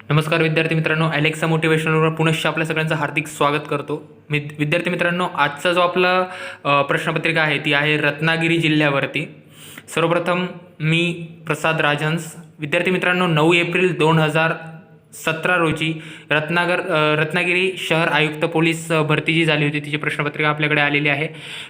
नमस्कार विद्यार्थी मित्रांनो, अलेक्सा मोटिवेशनवर पुनश्च आपल्या सगळ्यांचं हार्दिक स्वागत करतो. विद्यार्थी मित्रांनो, आजचा जो आपला प्रश्नपत्रिका आहे ती आहे रत्नागिरी जिल्ह्यावरती. सर्वप्रथम मी प्रसाद राजहंस. विद्यार्थी मित्रांनो, 9 एप्रिल 2017 रोजी रत्नागिरी शहर आयुक्त पोलीस भरती जी झाली होती तिची प्रश्नपत्रिका आपल्याकडे आलेली आहे.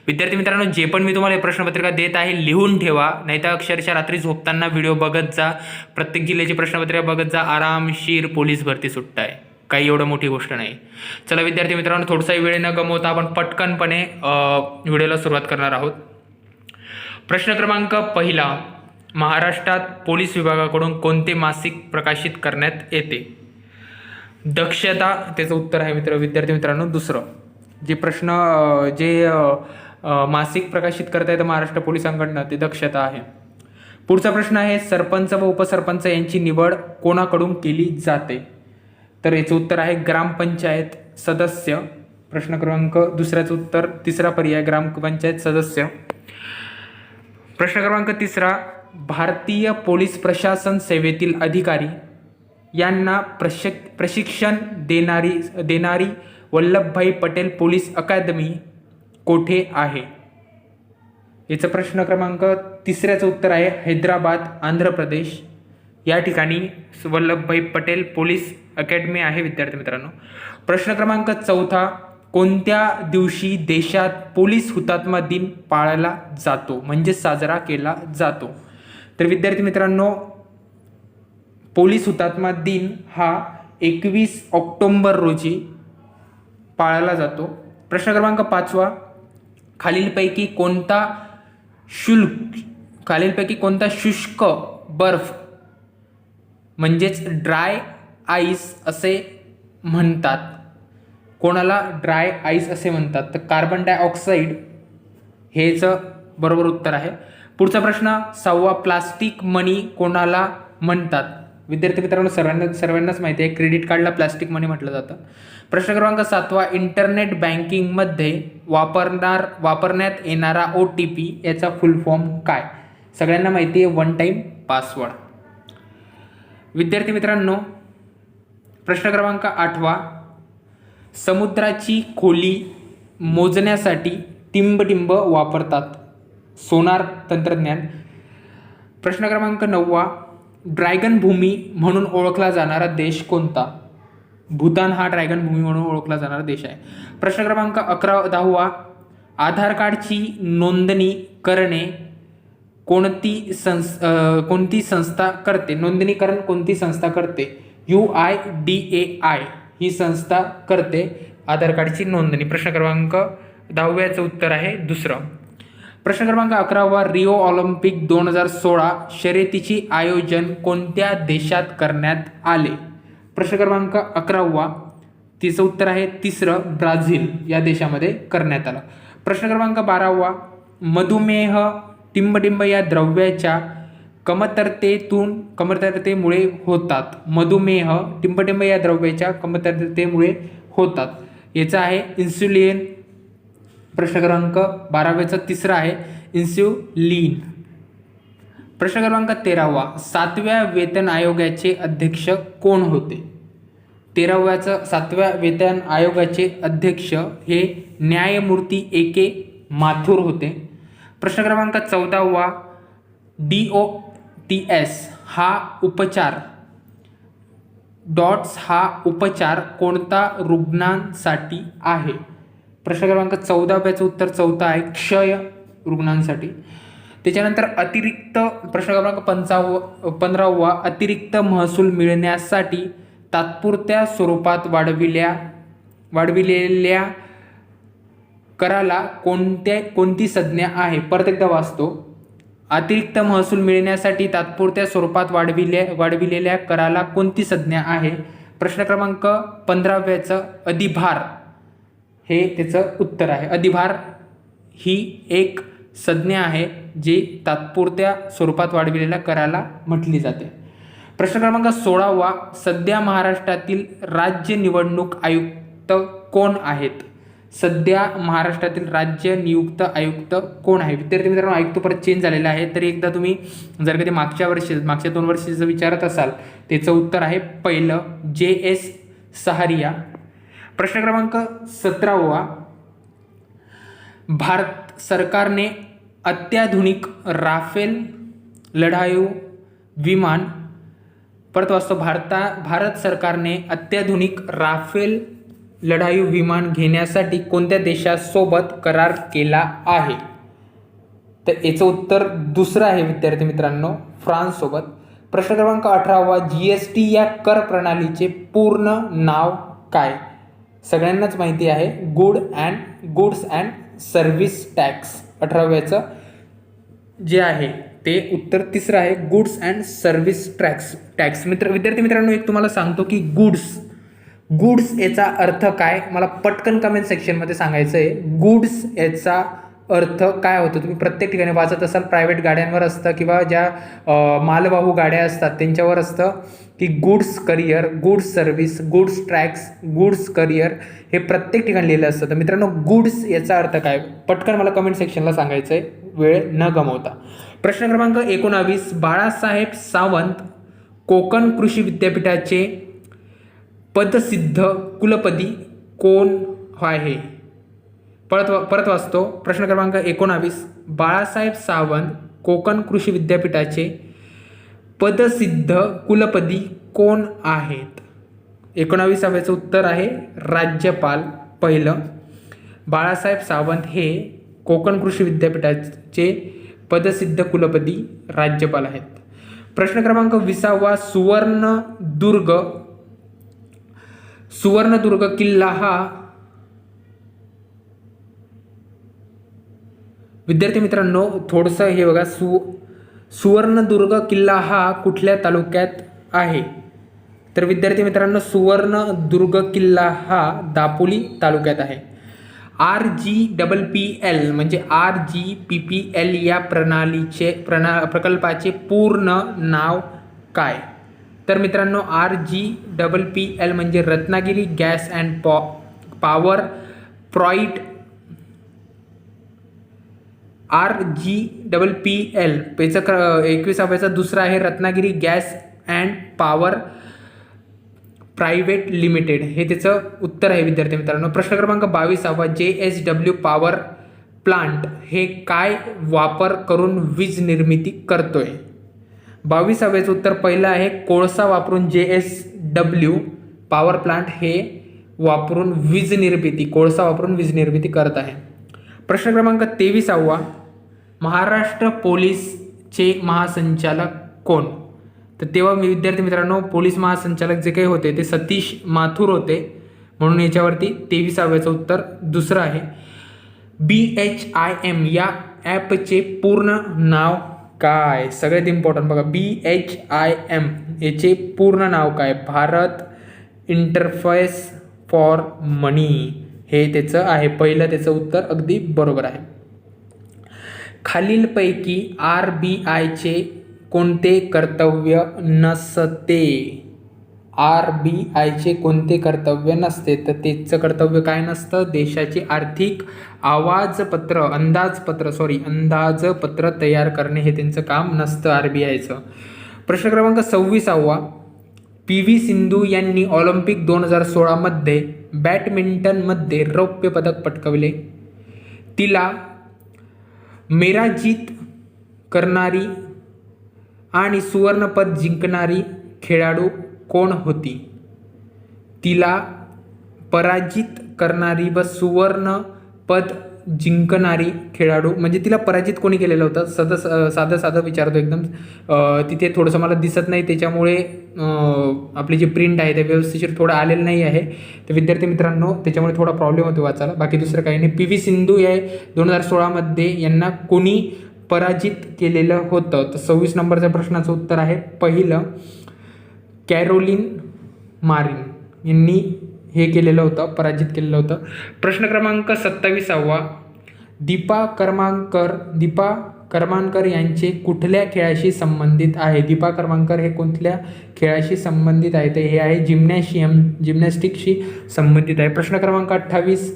विद्यार्थी मित्रांनो, जे पण मी तुम्हाला प्रश्नपत्रिका देत आहे लिहून ठेवा, नाहीतर अक्षरशः रात्री झोपताना व्हिडिओ बघत जा, प्रत्येक जिल्ह्याची प्रश्नपत्रिका बघत जा. आरामशीर पोलीस भरती सुटत आहे, काही एवढं मोठी गोष्ट नाही. चला विद्यार्थी मित्रांनो, थोडासाही वेळ न गमवता आपण पटकनपणे व्हिडिओला सुरुवात करणार आहोत. प्रश्न क्रमांक पहिला, महाराष्ट्रात पोलीस विभागाकडून कोणते मासिक प्रकाशित करण्यात येते? दक्षता त्याचं उत्तर आहे विद्यार्थी मित्रांनो दुसरं. जे मासिक प्रकाशित करता येतं महाराष्ट्र पोलिसांकडनं ते दक्षता आहे. पुढचा प्रश्न आहे, सरपंच व उपसरपंच यांची निवड कोणाकडून केली जाते? तर याचं उत्तर आहे ग्रामपंचायत सदस्य. प्रश्न क्रमांक दुसऱ्याचं उत्तर तिसरा पर्याय ग्रामपंचायत सदस्य. प्रश्न क्रमांक तिसरा, भारतीय पोलीस प्रशासन सेवेतील अधिकारी यांना प्रशिक्षण देणारी वल्लभभाई पटेल पोलीस अकादमी कोठे आहे? याचं प्रश्न क्रमांक तिसऱ्याचं उत्तर आहे हैदराबाद, आंध्र प्रदेश. या ठिकाणी वल्लभभाई पटेल पोलीस अकॅडमी आहे विद्यार्थी मित्रांनो. प्रश्न क्रमांक चौथा, कोणत्या दिवशी देशात पोलीस हुतात्मा दिन पाळला जातो म्हणजे साजरा केला जातो? तर विद्यार्थी मित्रांनो, पोलीस हुतात्मा दिन हा 21 ऑक्टोबर रोजी पाळला जातो. प्रश्न क्रमांक पाचवा, खालीलपैकी कोणता शुष्क बर्फ म्हणजेच ड्राय आईस असे म्हणतात? कोणाला ड्राय आईस असे म्हणतात? तर कार्बन डायऑक्साईड हेच बरोबर उत्तर आहे. पुढचा प्रश्न सहावा, प्लास्टिक मनी कोणाला म्हणतात? विद्यार्थी मित्रांनो, सर्वांनाच माहिती आहे क्रेडिट कार्डला प्लास्टिक मनी म्हटलं जातं. प्रश्न क्रमांक सातवा, इंटरनेट बँकिंगमध्ये वापरण्यात येणारा OTP याचा फुल फॉर्म काय? सगळ्यांना माहिती आहे वन टाइम पासवर्ड. विद्यार्थी मित्रांनो, प्रश्न क्रमांक आठवा, समुद्राची खोली मोजण्यासाठी टिंबटिंब वापरतात, सोनार तंत्रज्ञान. प्रश्न क्रमांक 9वा, ड्रॅगन भूमी म्हणून ओळखला जाणारा देश कोणता? भूतान हा ड्रॅगन भूमी म्हणून ओळखला जाणारा देश आहे. प्रश्न क्रमांक 10वा, आधार कार्डची नोंदणी करणे कोणती संस्था करते? नोंदणीकरण कोणती संस्था करते? UIDAI ही संस्था करते आधार कार्डची नोंदणी. प्रश्न क्रमांक 10व्याचं उत्तर आहे दुसरं. प्रश्न क्रमांक 11वा, रिओ ऑलिम्पिक 2016 शर्यतीचे आयोजन कोणत्या देशात करण्यात आले? प्रश्न क्रमांक 11वा, तिचं उत्तर आहे तिसरं, ब्राझील या देशामध्ये करण्यात आलं. प्रश्न क्रमांक 12वा, मधुमेह टिंबटिंब या द्रव्याच्या कमतरतेमुळे होतात. मधुमेह टिंबटिंब या द्रव्याच्या कमतरतेमुळे होतात. याचा आहे इन्सुलिन. प्रश्न क्रमांक 12व्याचा तिसरा आहे इन्सुलिन. प्रश्न क्रमांक 13वा, 7व्या वेतन आयोगाचे अध्यक्ष कोण होते? 7व्या वेतन आयोगाचे अध्यक्ष हे न्यायमूर्ती AK माथुर होते. प्रश्न क्रमांक 14वा, DOTS हा उपचार कोणता रुग्णांसाठी आहे? प्रश्न क्रमांक 14व्याचं उत्तर चौथा आहे क्षय रुग्णांसाठी. त्याच्यानंतर प्रश्न क्रमांक 15वा, अतिरिक्त महसूल मिळण्यासाठी तात्पुरत्या स्वरूपात वाढविलेल्या कराला कोणती संज्ञा आहे? परत एकदा वाचतो. अतिरिक्त महसूल मिळण्यासाठी तात्पुरत्या स्वरूपात वाढविलेल्या कराला कोणती संज्ञा आहे? प्रश्न क्रमांक 15व्याचं अधिभार हे त्याचं उत्तर आहे. अधिभार ही एक संज्ञा आहे जी तात्पुरत्या स्वरूपात वाढविलेल्या कराला म्हटली जाते. प्रश्न क्रमांक 16वा, सध्या महाराष्ट्रातील राज्य निवडणूक आयुक्त कोण आहेत? सध्या महाराष्ट्रातील राज्य नियुक्त आयुक्त कोण आहे? विद्यार्थी मित्रांनो, आयुक्त परत चेंज झालेला आहे. तरी एकदा तुम्ही जर कधी मागच्या 2 वर्षीचं विचारत असाल, त्याचं उत्तर आहे पहिलं JS सहारिया. प्रश्न क्रमांक 17वा, भारत सरकारने अत्याधुनिक राफेल लढाऊ विमान, परत वाचतो, भारत सरकारने अत्याधुनिक राफेल लढाऊ विमान घेण्यासाठी कोणत्या देशासोबत करार केला आहे? तर याचं उत्तर दुसरं आहे विद्यार्थी मित्रांनो, फ्रान्स सोबत. प्रश्न क्रमांक 18वा, GST या कर प्रणालीचे पूर्ण नाव काय? सगळ्यांनाच माहिती आहे, गुड्स अँड सर्व्हिस टॅक्स. 18व्याचं जे आहे ते उत्तर तिसरं आहे, गुड्स अँड सर्व्हिस टॅक्स. विद्यार्थी मित्रांनो, एक तुम्हाला सांगतो की गुड्स याचा अर्थ काय, मला पटकन कमेंट सेक्शनमध्ये सांगायचं आहे. गुड्स याचा अर्थ काय होतो? तुम्ही प्रत्येक ठिकाणी वाचत असाल, प्रायव्हेट गाड्यांवर असतं किंवा ज्या मालवाहू गाड्या असतात त्यांच्यावर असतं की goods career, goods service, goods tax, goods career, हे प्रत्येक ठिकाणी लिहिलं असतं. तर मित्रांनो, गुड्स याचा अर्थ काय, पटकन मला कमेंट सेक्शनला सांगायचं आहे, वेळ न गमावता. प्रश्न क्रमांक 19, बाळासाहेब सावंत कोकण कृषी विद्यापीठाचे पदसिद्ध कुलपती कोण आहे? परत वाचतो. प्रश्न क्रमांक 19, बाळासाहेब सावंत कोकण कृषी विद्यापीठाचे पदसिद्ध कुलपती कोण आहेत? 19व्याचं उत्तर आहे राज्यपाल. पहिलं, बाळासाहेब सावंत हे कोकण कृषी विद्यापीठाचे पदसिद्ध कुलपती राज्यपाल आहेत. प्रश्न क्रमांक 20वा, सुवर्णदुर्ग किल्ला हा, विद्यार्थी मित्रांनो थोडंसं हे बघा, सुवर्णदुर्ग किल्ला हा कुठल्या तालुक्यात आहे? तर विद्यार्थी मित्रांनो, सुवर्णदुर्ग किल्ला हा दापोली तालुक्यात आहे. RGPPL म्हणजे RGPPL या प्रकल्पाचे पूर्ण नाव काय? तर मित्रांनो, RGPPL म्हणजे Ratnagiri gas and power private. RGPPL याचं 21व्याचा दुसरा आहे Ratnagiri gas and power private limited, हे त्याचं उत्तर आहे विद्यार्थी मित्रांनो. प्रश्न क्रमांक 22वा, JSW पॉवर प्लांट हे काय वापर करून वीज निर्मिती करतोय? 22व्याचं उत्तर पहिलं आहे, कोळसा वापरून JSW पॉवर प्लांट हे वापरून कोळसा वापरून वीज निर्मिती करत आहे. प्रश्न क्रमांक 23वा, महाराष्ट्र पोलीसचे महासंचालक कोण? तर तेव्हा विद्यार्थी मित्रांनो, पोलीस महासंचालक जे काही होते ते सतीश माथुर होते, म्हणून याच्यावरती 23व्याचं उत्तर दुसरं आहे. BHIM या ॲपचे पूर्ण नाव काय? सगळ्यात इम्पॉर्टंट बघा, BHIM याचे पूर्ण नाव काय? भारत इंटरफेस फॉर मनी, हे त्याचं आहे. पहिलं त्याचं उत्तर अगदी बरोबर आहे. खालीलपैकी RBIचे कोणते कर्तव्य नसते? RBIचे कोणते कर्तव्य नसते? तर त्याचं कर्तव्य काय नसतं? देशाची आर्थिक अंदाजपत्र तयार करणे हे त्यांचं काम नसतं RBIचं. प्रश्न क्रमांक 26वा, PV सिंधू यांनी ऑलिम्पिक 2016 मध्ये बॅडमिंटनमध्ये रौप्य पदक पटकावले. तिला मेराजीत करणारी आणि सुवर्णपद जिंकणारी खेळाडू कोण होती? तिला पराजित करणारी व सुवर्णपद जिंकणारी खेळाडू, म्हणजे तिला पराजित कोणी केलेलं होतं? साधं विचारतो एकदम. तिथे थोडंसं मला दिसत नाही, त्याच्यामुळे आपली जी प्रिंट आहे ते व्यवस्थित थोडं आलेलं नाही आहे. तर विद्यार्थी मित्रांनो, त्याच्यामुळे थोडा प्रॉब्लेम होतो वाचायला, बाकी दुसरं काही नाही. PV सिंधू या 2016 मध्ये यांना कोणी पराजित केलेलं होतं? तर 26 नंबरच्या प्रश्नाचं उत्तर आहे पहिलं, कॅरोलिन मारिन यांनी हे केलेलं होतं, पराजित केलेलं होतं. प्रश्न क्रमांक 27वा, दीपा करमानकर यांचे कुठल्या खेळाशी संबंधित आहे? दीपा करमानकर हे कोणत्या खेळाशी संबंधित आहे? तर हे आहे जिम्नॅस्टिकशी संबंधित आहे. प्रश्न क्रमांक 28,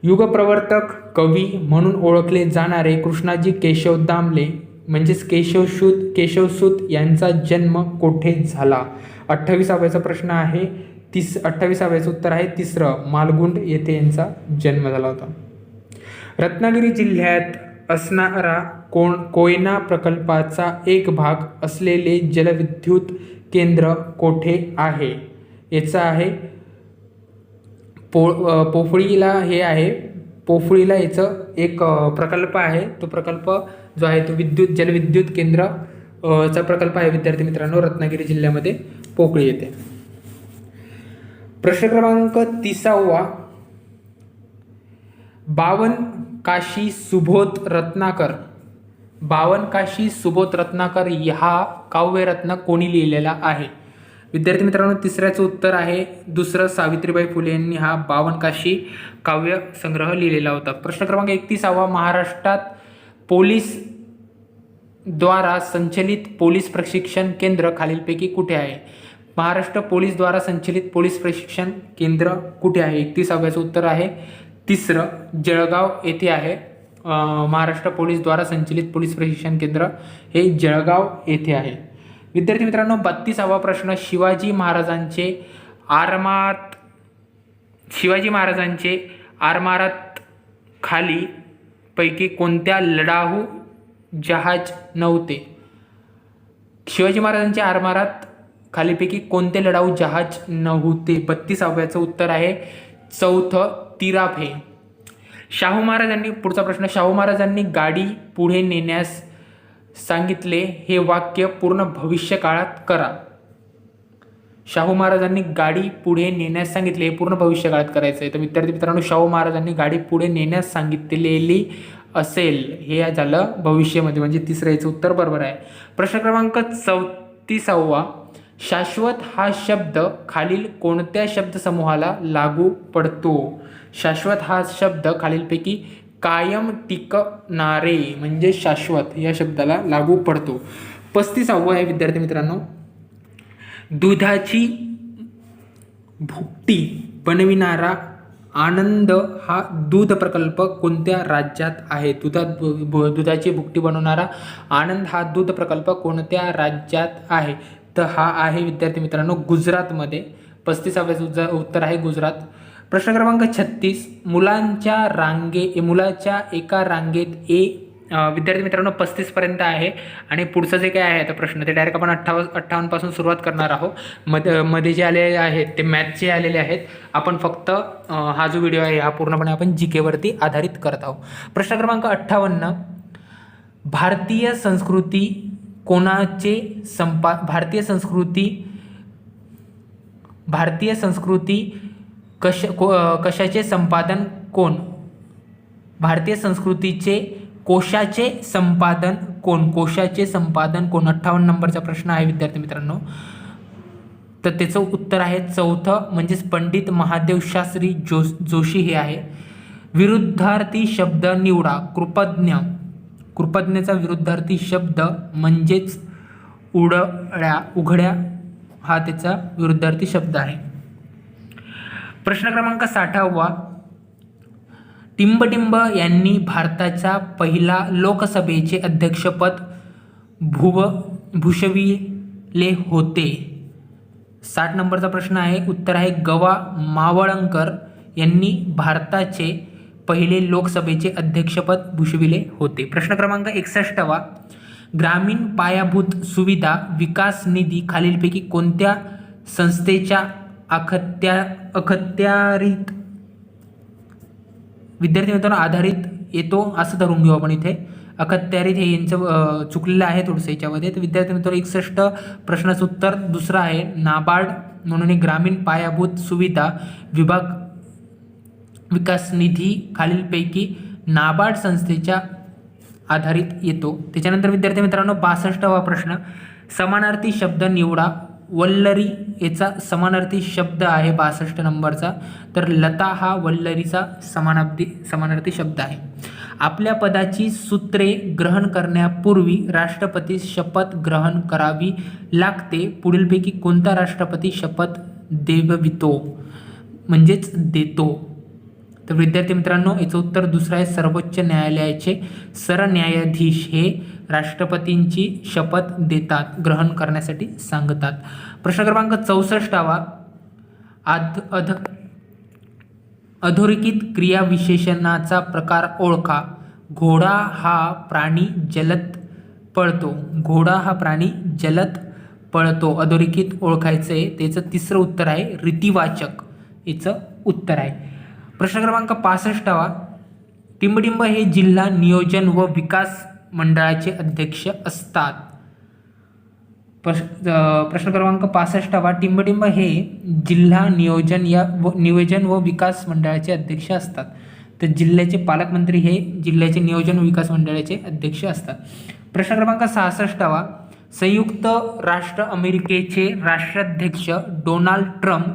युगप्रवर्तक कवी म्हणून ओळखले जाणारे कृष्णाजी केशव दामले म्हणजेच केशवसूत यांचा जन्म कोठे झाला? 28वाचा प्रश्न आहे. 28वाचं उत्तर आहे तिसरं, मालगुंड येथे यांचा जन्म झाला होता. रत्नागिरी जिल्ह्यात असणारा कोयना प्रकल्पाचा एक भाग असलेले जलविद्युत केंद्र कोठे आहे? याचं आहे पोफळीला. हे आहे पोफळीला याचं एक प्रकल्प आहे. तो प्रकल्प जो आहे तो जलविद्युत केंद्र चा प्रकल्प आहे विद्यार्थी मित्रांनो, रत्नागिरी जिल्ह्यामध्ये पोफळी येथे. प्रश्न क्रमांक 30वा, बावन काशी सुबोध रत्नाकर हा काव्यरत्न कोणी लिहिलेला आहे? विद्यार्थी मित्रांनो, तिसऱ्याचं उत्तर आहे दुसरं, सावित्रीबाई फुले यांनी हा 52 काशी काव्य संग्रह लिहिलेला होता. प्रश्न क्रमांक 31वा, महाराष्ट्रात पोलीस द्वारा संचलित पोलीस प्रशिक्षण केंद्र खालीलपैकी कुठे आहे? महाराष्ट्र पोलीस द्वारा संचलित पोलीस प्रशिक्षण केंद्र कुठे आहे? 31वाचं उत्तर आहे तिसरं, जळगाव येथे आहे. महाराष्ट्र पोलीस द्वारा संचलित पोलीस प्रशिक्षण केंद्र हे जळगाव येथे आहे. विद्यार्थी मित्रांनो, 32वा प्रश्न, शिवाजी महाराजांचे आरमारात खाली पैकी कोणत्या लढाऊ जहाज नव्हते? शिवाजी महाराजांचे आरमारात खालीपैकी कोणते लढाऊ जहाज नव्हते? 32वाचं उत्तर आहे चौथं, तिराप हे. पुढचा प्रश्न, शाहू महाराजांनी गाडी पुढे नेण्यास सांगितले हे वाक्य पूर्ण भविष्य काळात करा. शाहू महाराजांनी गाडी पुढे नेण्यास सांगितले हे पूर्ण भविष्य काळात करायचं आहे. तर विद्यार्थी मित्रांनो, शाहू महाराजांनी गाडी पुढे नेण्यास सांगितलेली असेल हे झालं भविष्यामध्ये, म्हणजे तिसरं याचं उत्तर बरोबर आहे. प्रश्न क्रमांक 34वा, शाश्वत हा शब्द खालील कोणत्या शब्दसमूहाला लागू पडतो? शाश्वत हा शब्द खालीलपैकी कायम टिकणारे म्हणजे शाश्वत या शब्दाला लागू पडतो. 35वा आहे विद्यार्थी मित्रांनो, दुधाची भुकटी बनविणारा आनंद हा दूध प्रकल्प कोणत्या राज्यात आहे? दुधाची भुकटी बनवणारा आनंद हा दूध प्रकल्प कोणत्या राज्यात आहे? तर हा आहे विद्यार्थी मित्रांनो गुजरातमध्ये. 35वाचं उत्तर आहे गुजरात. प्रश्न क्रमांक 36, मुलाच्या एका रांगेत विद्यार्थी मित्रांनो 35 पर्यंत आहे आणि पुढचं जे काय आहे आता प्रश्न ते डायरेक्ट आपण 58 पासून सुरुवात करणार आहोत. मध्ये जे आलेले आहेत ते मॅथचे आलेले आहेत. आपण फक्त हा जो व्हिडिओ आहे हा पूर्णपणे आपण जीके वरती आधारित करत आहोत. प्रश्न क्रमांक 58, भारतीय संस्कृती कशाचे संपादन कोण? भारतीय संस्कृतीचे कोशाचे संपादन कोण? 58 नंबरचा प्रश्न आहे विद्यार्थी मित्रांनो. तर त्याचं उत्तर आहे चौथं, म्हणजेच पंडित महादेव शास्त्री जोशी हे आहे. विरुद्धार्थी शब्द निवडा. कृपज्ञाचा विरुद्धार्थी शब्द म्हणजेच उघड्या हा त्याचा विरुद्धार्थी शब्द आहे. प्रश्न क्रमांक 60वा, टिंबटिंब यांनी भारताच्या पहिला लोकसभेचे अध्यक्षपद भूषविले होते. 60 नंबरचा प्रश्न आहे. उत्तर आहे गवा मावळंकर यांनी भारताचे पहिले लोकसभेचे अध्यक्षपद भूषविले होते. प्रश्न क्रमांक 61वा, ग्रामीण पायाभूत सुविधा विकास निधी खालीलपैकी कोणत्या संस्थेच्या अखत्यारीत विद्यार्थी मित्रांनो आधारित येतो असं धरून घेऊ आपण. इथे अखत्यारीत हे यांचं चुकलेलं आहे थोडंसं याच्यामध्ये. तर विद्यार्थी मित्रांनो 61 प्रश्नाचं उत्तर दुसरं आहे. नाबार्ड म्हणून ग्रामीण पायाभूत सुविधा विकास निधी खालीलपैकी नाबार्ड संस्थेच्या आधारित येतो. त्याच्यानंतर विद्यार्थी मित्रांनो 62वा प्रश्न, समानार्थी शब्द निवडा. वल्लरी याचा समानार्थी शब्द आहे 62 नंबरचा. तर लता हा वल्लरीचा समानार्थी शब्द आहे. आपल्या पदाची सूत्रे ग्रहण करण्यापूर्वी राष्ट्रपती शपथ ग्रहण करावी लागते. पुढीलपैकी कोणता राष्ट्रपती शपथ देतो? तर विद्यार्थी मित्रांनो याचं उत्तर दुसरं आहे, सर्वोच्च न्यायालयाचे सरन्यायाधीश हे राष्ट्रपतींची शपथ देतात, ग्रहण करण्यासाठी सांगतात. प्रश्न क्रमांक 64वा, अधोरेखित क्रियाविशेषणाचा प्रकार ओळखा. घोडा हा प्राणी जलद पळतो. घोडा हा प्राणी जलद पळतो. अधोरेखित ओळखायचं आहे. त्याचं तिसरं उत्तर आहे रीतिवाचक, याचं उत्तर आहे. प्रश्न क्रमांक 65वा, टिंबटिंब हे जिल्हा नियोजन व विकास मंडळाचे अध्यक्ष असतात. प्रश्न क्रमांक 65वा, टिंबटिंब हे जिल्हा नियोजन व विकास मंडळाचे अध्यक्ष असतात. तर जिल्ह्याचे पालकमंत्री हे जिल्ह्याचे नियोजन व विकास मंडळाचे अध्यक्ष असतात. प्रश्न क्रमांक 66वा, संयुक्त राष्ट्र अमेरिकेचे राष्ट्राध्यक्ष डोनाल्ड ट्रम्प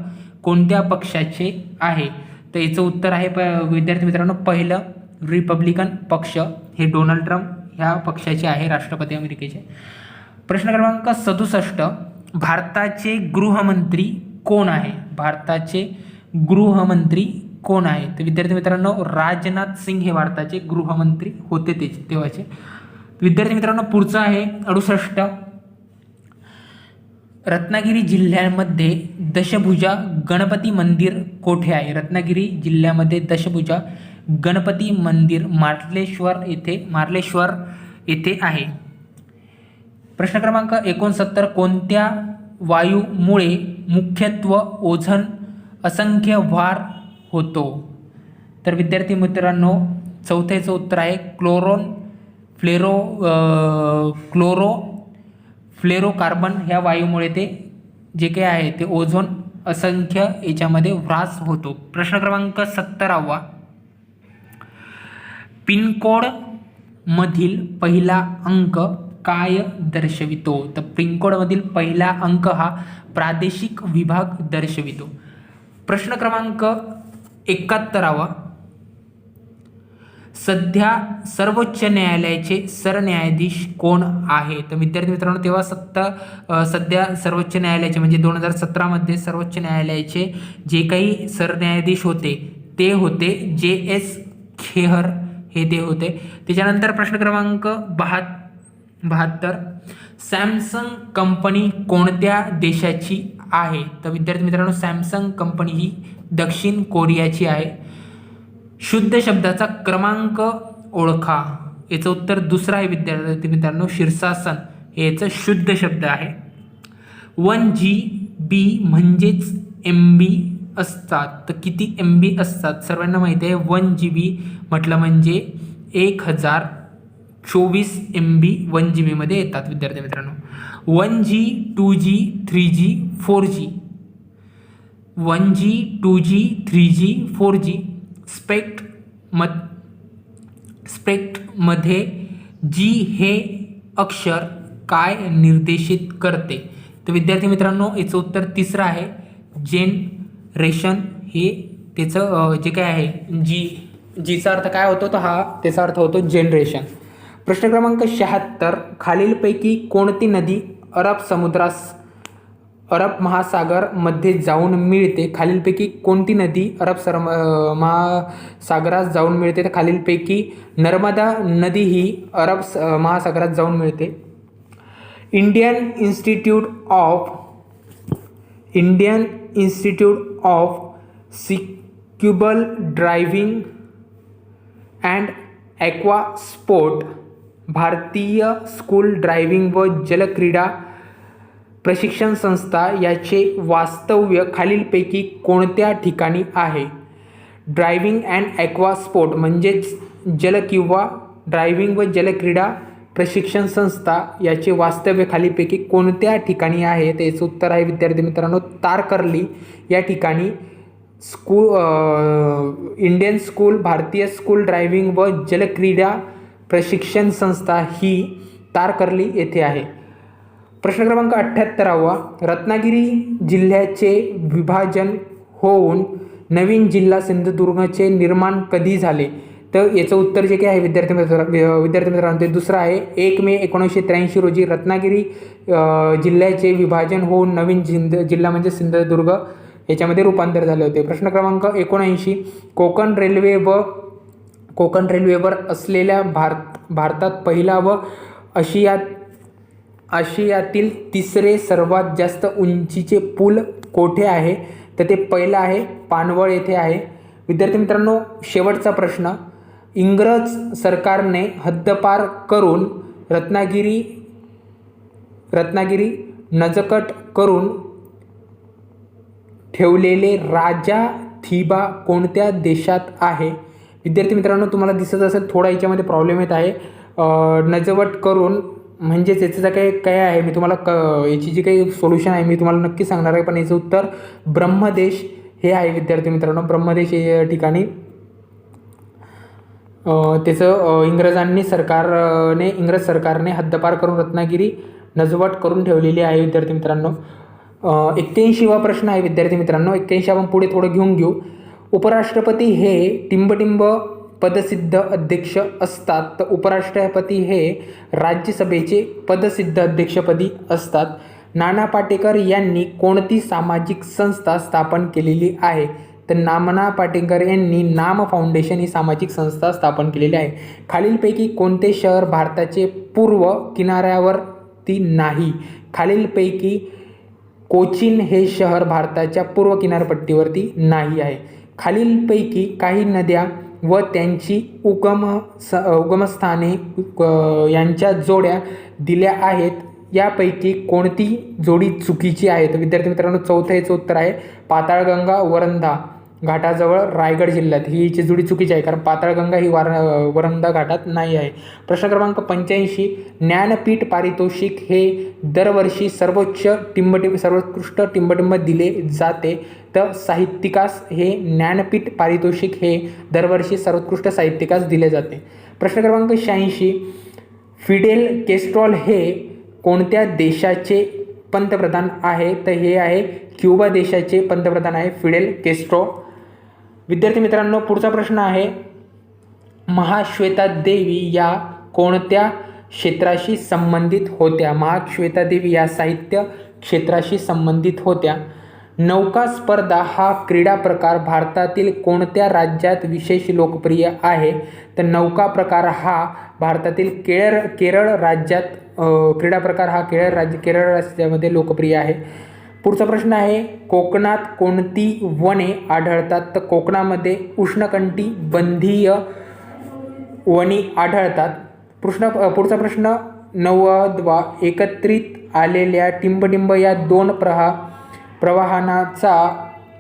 कोणत्या पक्षाचे आहे? तर याचं उत्तर आहे विद्यार्थी मित्रांनो, पहिलं रिपब्लिकन पक्ष हे डोनाल्ड ट्रम्प ह्या पक्षाचे आहे, राष्ट्रपती अमेरिकेचे. प्रश्न क्रमांक 67, भारताचे गृहमंत्री कोण आहे? भारताचे गृहमंत्री कोण आहे? तर विद्यार्थी मित्रांनो, राजनाथ सिंग हे भारताचे गृहमंत्री होते तेव्हाचे. विद्यार्थी मित्रांनो, पुढचं आहे 68, रत्नागिरी जिल्ह्यामध्ये दशभुजा गणपती मंदिर कोठे आहे? रत्नागिरी जिल्ह्यामध्ये दशभुजा गणपती मंदिर मार्लेश्वर येथे आहे. प्रश्न क्रमांक 69, कोणत्या वायूमुळे मुख्यत्व ओझोन असंख्य वाढ होतो? तर विद्यार्थी मित्रांनो, चौथ्याचं उत्तर आहे फ्लोरोकार्बन ह्या वायूमुळे ते जे काही आहे ते ओझोन असंख्य याच्यामध्ये ह्रास होतो. प्रश्न क्रमांक 70वा, पिनकोड मधील पहिला अंक काय दर्शवितो? तर पिनकोड मधील पहिला अंक हा प्रादेशिक विभाग दर्शवितो. प्रश्न क्रमांक 71वा, सध्या सर्वोच्च न्यायालयाचे सरन्यायाधीश कोण आहे? तर विद्यार्थी मित्रांनो, तेव्हा सध्या सर्वोच्च न्यायालयाचे म्हणजे 2017 मध्ये सर्वोच्च न्यायालयाचे जे काही सरन्यायाधीश होते ते होते JS खेहर हे ते होते. त्याच्यानंतर प्रश्न क्रमांक 72, सॅमसंग कंपनी कोणत्या देशाची आहे? तर विद्यार्थी मित्रांनो, सॅमसंग कंपनी ही दक्षिण कोरियाची आहे. शुद्ध शब्दाचा क्रमांक ओळखा. याचं उत्तर दुसरं आहे विद्यार्थी मित्रांनो, शीर्षासन हे याचं शुद्ध शब्द आहे. 1 GB म्हणजेच MB असतात. तर किती MB असतात? सर्वांना माहिती आहे 1 GB म्हटलं म्हणजे 1024 MB 1 GB मध्ये येतात विद्यार्थी मित्रांनो. 1G 2G 3G 4G 1G 2G 3G 4G स्पेक्ट्रममध्ये G हे अक्षर काय निर्देशित करते? तर विद्यार्थी मित्रांनो, याचं उत्तर तिसरं आहे जनरेशन हे त्याचं जे काय आहे जीचा अर्थ काय होतो, तर हा त्याचा अर्थ होतो जनरेशन. प्रश्न क्रमांक 76, खालीलपैकी कोणती नदी अरब महासागर मध्ये जाऊन मिळते? खालीलपैकी कोणती नदी महासागरात जाऊन मिळते? तर खालीलपैकी नर्मदा नदी ही अरब महासागरात जाऊन मिळते. Indian institute of scuba driving and aqua sport, भारतीय स्कूल ड्रायव्हिंग व जलक्रीडा प्रशिक्षण संस्था याचे वास्तव्य खालीलपैकी कोणत्या ठिकाणी आहे? ड्रायव्हिंग अँड ॲक्वा स्पोर्ट म्हणजेच जल किंवा ड्रायव्हिंग व जलक्रीडा प्रशिक्षण संस्था याचे वास्तव्य खालीलपैकी कोणत्या ठिकाणी आहे? त्याचं उत्तर आहे विद्यार्थी मित्रांनो, तारकर्ली या ठिकाणी. इंडियन स्कूल, भारतीय स्कूल ड्रायव्हिंग व जलक्रीडा प्रशिक्षण संस्था ही तारकर्ली येथे आहे. प्रश्न क्रमांक 78वा, रत्नागिरी जिल्ह्याचे विभाजन होऊन नवीन जिल्हा सिंधुदुर्गचे निर्माण कधी झाले? तर याचं उत्तर जे काही आहे विद्यार्थी मित्रांनो, ते दुसरं आहे 1 मे 1983 रोजी रत्नागिरी जिल्ह्याचे विभाजन होऊन नवीन जिल्हा म्हणजे सिंधुदुर्ग याच्यामध्ये रूपांतर झाले होते. प्रश्न क्रमांक 79, कोकण रेल्वेवर असलेल्या भारतात पहिला व आशियातील तिसरे सर्वात जास्त उंचीचे पूल कोठे आहे? तर ते पहिलं आहे पानवळ येथे आहे. विद्यार्थी मित्रांनो, शेवटचा प्रश्न, इंग्रज सरकारने हद्दपार करून रत्नागिरी नजकट करून ठेवलेले राजा थिबा कोणत्या देशात आहे? विद्यार्थी मित्रांनो, तुम्हाला दिसत असेल थोडा याच्यामध्ये प्रॉब्लेम येत आहे. नजवट करून म्हणजेच याचं काय आहे मी तुम्हाला याची जी काही सोल्युशन आहे मी तुम्हाला नक्की सांगणार आहे, पण याचं उत्तर ब्रह्मदेश हे आहे. विद्यार्थी मित्रांनो, ब्रह्मदेश या ठिकाणी त्याचं इंग्रज सरकारने हद्दपार करून रत्नागिरी नजवट करून ठेवलेली आहे. विद्यार्थी मित्रांनो, 81वा प्रश्न आहे. विद्यार्थी मित्रांनो, 81 आपण पुढे थोडं घेऊ. उपराष्ट्रपती हे टिंबटिंब पदसिद्ध अध्यक्ष असतात, तर उपराष्ट्रपती हे राज्यसभेचे पदसिद्ध अध्यक्षपदी असतात. नाना पाटेकर यांनी कोणती सामाजिक संस्था स्थापन केलेली आहे? तर नाना पाटेकर यांनी नाम फाउंडेशन ही सामाजिक संस्था स्थापन केलेली आहे. खालीलपैकी कोणते शहर भारताचे पूर्व किनाऱ्यावरती नाही? खालीलपैकी कोचीन हे शहर भारताच्या पूर्व किनारपट्टीवरती नाही आहे. खालीलपैकी काही नद्या व त्यांची उगमस्थाने यांच्या जोड्या दिल्या आहेत, यापैकी कोणती जोडी चुकीची आहे? तर विद्यार्थी मित्रांनो, चौथं याचं उत्तर आहे पाताळगंगा वरंधा घाटाजवळ रायगड जिल्ह्यात, ही याची जोडी चुकीची आहे, कारण पाताळगंगा ही वरंधा घाटात नाही आहे. प्रश्न क्रमांक 85, ज्ञानपीठ पारितोषिक हे दरवर्षी सर्वोत्कृष्ट टिंबटिंब दिले जाते, तर साहित्यिकास हे ज्ञानपीठ पारितोषिक हे दरवर्षी सर्वोत्कृष्ट साहित्यिकास दिले जाते. प्रश्न क्रमांक 86, फिडेल कॅस्ट्रो हे कोणत्या देशाचे पंतप्रधान आहे? तर हे आहे क्युबा देशाचे पंतप्रधान आहे फिडेल कॅस्ट्रो. विद्यार्थी मित्रांनो, पुढचा प्रश्न आहे, महाश्वेता देवी या कोणत्या क्षेत्राशी संबंधित होत्या? महाश्वेता देवी या साहित्य क्षेत्राशी संबंधित होत्या. नौका स्पर्धा हा क्रीडा प्रकार भारतातील कोणत्या राज्यात विशेष लोकप्रिय आहे? तर नौका प्रकार हा भारतातील केरळ राज्यात क्रीडा प्रकार हा केरळ राज्यामध्ये लोकप्रिय आहे. पुढचा प्रश्न आहे, कोकणात कोणती वने आढळतात? तर कोकणामध्ये उष्णकटिबंधीय वने आढळतात. पुढचा प्रश्न 90वा, एकत्रित आलेल्या टिंबटिंब या दोन प्रवाहांचा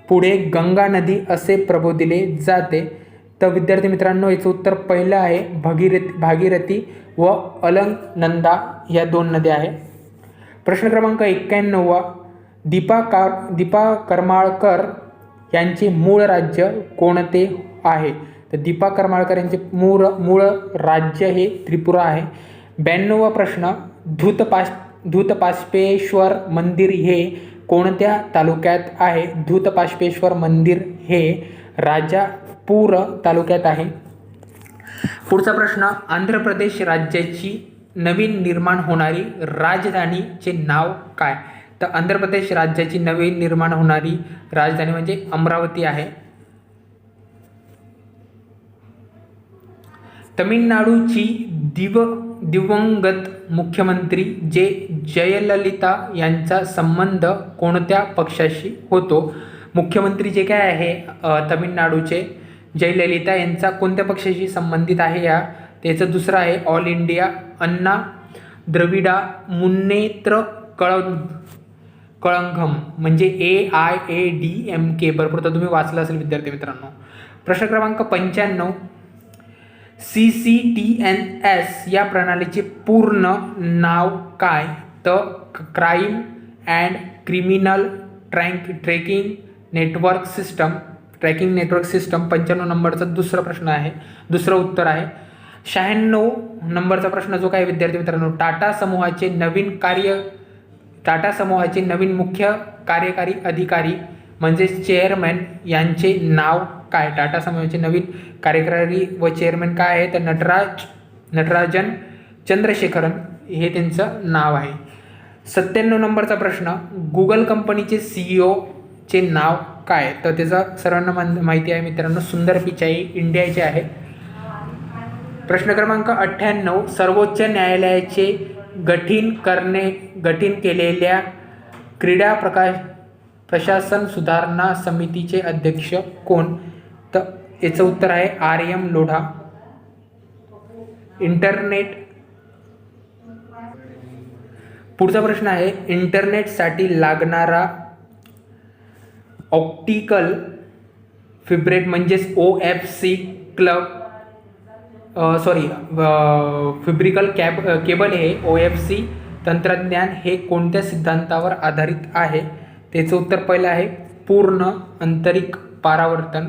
पुढे गंगा नदी असे प्रबोधिले जाते. तर विद्यार्थी मित्रांनो, याचं उत्तर पहिलं आहे भागीरथी व अलकनंदा या दोन नद्या आहे. प्रश्न क्रमांक 91, दीपा करमाळकर यांचे मूळ राज्य कोणते आहे? तर दीपा करमाळकर यांचे मूळ राज्य हे त्रिपुरा आहे. 92वा प्रश्न, धूतपाशपेश्वर मंदिर हे कोणत्या तालुक्यात आहे? धूतपाशपेश्वर मंदिर हे राजापूर तालुक्यात आहे. पुढचा प्रश्न, आंध्र प्रदेश राज्याची नवीन निर्माण होणारी राजधानीचे नाव काय? तर आंध्र प्रदेश राज्याची नवीन निर्माण होणारी राजधानी म्हणजे अमरावती आहे. तमिळनाडूची दिवंगत मुख्यमंत्री जयललिता यांचा संबंध कोणत्या पक्षाशी होतो? मुख्यमंत्री जे काय आहे तमिळनाडूचे जयललिता यांचा कोणत्या पक्षाशी संबंधित आहे? त्याचं दुसरं आहे ऑल इंडिया अन्ना द्रविडा मुन्नेत्र कळंघम म्हणजे AIADMK. बरोबर, तर तुम्ही वाचलं असेल विद्यार्थी मित्रांनो. प्रश्न क्रमांक 95, CCTNS या प्रणालीचे पूर्ण नाव काय? तर crime and criminal tracking network system. 95 नंबरचा दुसरं उत्तर आहे. 96 नंबरचा प्रश्न जो काय विद्यार्थी मित्रांनो, टाटा समूहाचे नवीन मुख्य कार्यकारी अधिकारी म्हणजे चेअरमॅन यांचे नाव काय? टाटा समूहाचे नवीन कार्यकारी व चेअरमॅन काय आहे? तर नटराजन चंद्रशेखरन हे त्यांचं नाव आहे. 97 नंबरचा प्रश्न, गुगल कंपनीचे CEO चे नाव काय? तर त्याचा सर्वांना माहिती आहे मित्रांनो, सुंदर पिचाई इंडियाचे आहे. प्रश्न क्रमांक 98, सर्वोच्च न्यायालयाचे गठीन केलेल्या क्रीडा प्रशासन सुधारणा समितीचे अध्यक्ष कोण? तर याचं उत्तर आहे RM लोढा. पुढचा प्रश्न आहे, इंटरनेटसाठी लागणारा ऑप्टिकल फिब्रेट म्हणजेच OFC फिब्रिकल केबल हे OFC तंत्रज्ञान हे कोणत्या सिद्धांतावर आधारित आहे? त्याचं उत्तर पहिलं आहे पूर्ण आंतरिक परावर्तन.